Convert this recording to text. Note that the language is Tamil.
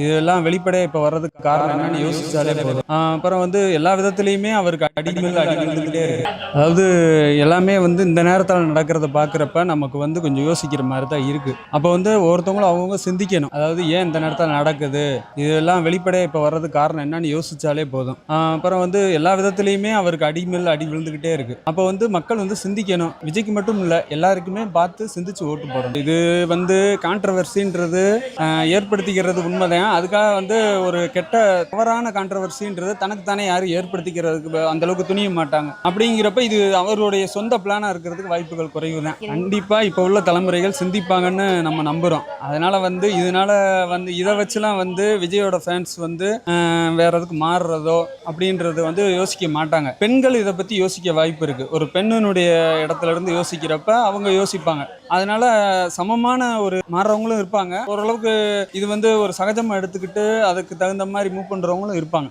இதெல்லாம் வெளிப்படையா இப்ப வர்றதுக்கு காரணம் என்னன்னு யோசிச்சாலே போதும். அப்புறம் வந்து எல்லா விதத்திலயுமே அவருக்கு அடிமேல் அடி விழுந்துகிட்டே இருக்கு. அதாவது எல்லாமே வந்து இந்த நேரத்தில் நடக்கிறத பார்க்குறப்ப நமக்கு வந்து கொஞ்சம் யோசிக்கிற மாதிரி தான் இருக்கு. அப்போ வந்து ஒவ்வொருத்தவங்களும் அவங்க சிந்திக்கணும். அதாவது ஏன் இந்த நேரத்தில் நடக்குது, இதெல்லாம் வெளிப்படையா இப்போ வர்றதுக்கு காரணம் என்னன்னு யோசிச்சாலே போதும். அப்புறம் வந்து எல்லா விதத்திலையுமே அவருக்கு அடிமேல் அடி விழுந்துகிட்டே இருக்கு. அப்போ வந்து மக்கள் வந்து சிந்திக்கணும். விஜய்க்கு மட்டும் இல்லை, எல்லாருக்குமே பார்த்து சிந்திச்சு ஓட்டு போடணும். இது வந்து கான்ட்ரவர்சின்றது ஏற்படுத்திக்கிறது உண்மைதான். அதுக்காக வந்து ஒரு கெட்ட தவறான கான்ட்ரவர்சின்றது தனக்குத்தானே யாரும் ஏற்படுத்திக்கிறதுக்கு அந்த அளவுக்கு துணிய மாட்டாங்க. அப்படிங்கிறப்ப இது அவருடைய சொந்த பிளானா இருக்கிறதுக்கு வாய்ப்புகள் குறைவு தான். கண்டிப்பா இப்போ உள்ள தலைமுறைகள் சிந்திப்பாங்கன்னு நம்ம நம்புறோம். அதனால வந்து இதனால வந்து இதை வச்சுலாம் வந்து விஜயோட ஃபேன்ஸ் வந்து வேற எதுக்கு மாறுறதோ அப்படின்றது வந்து யோசிக்க மாட்டாங்க. பெண்கள் இதை பத்தி யோசிக்க வாய்ப்பு இருக்கு. ஒரு பெண்ணினுடைய இடத்துல இருந்து யோசிக்கிறப்ப அவங்க யோசிப்பாங்க. அதனால சமமான ஒரு மாறுறவங்களும் இருப்பாங்க. ஓரளவுக்கு இது வந்து ஒரு சகஜமா எடுத்துக்கிட்டு அதுக்கு தகுந்த மாதிரி மூவ் பண்றவங்களும் இருப்பாங்க.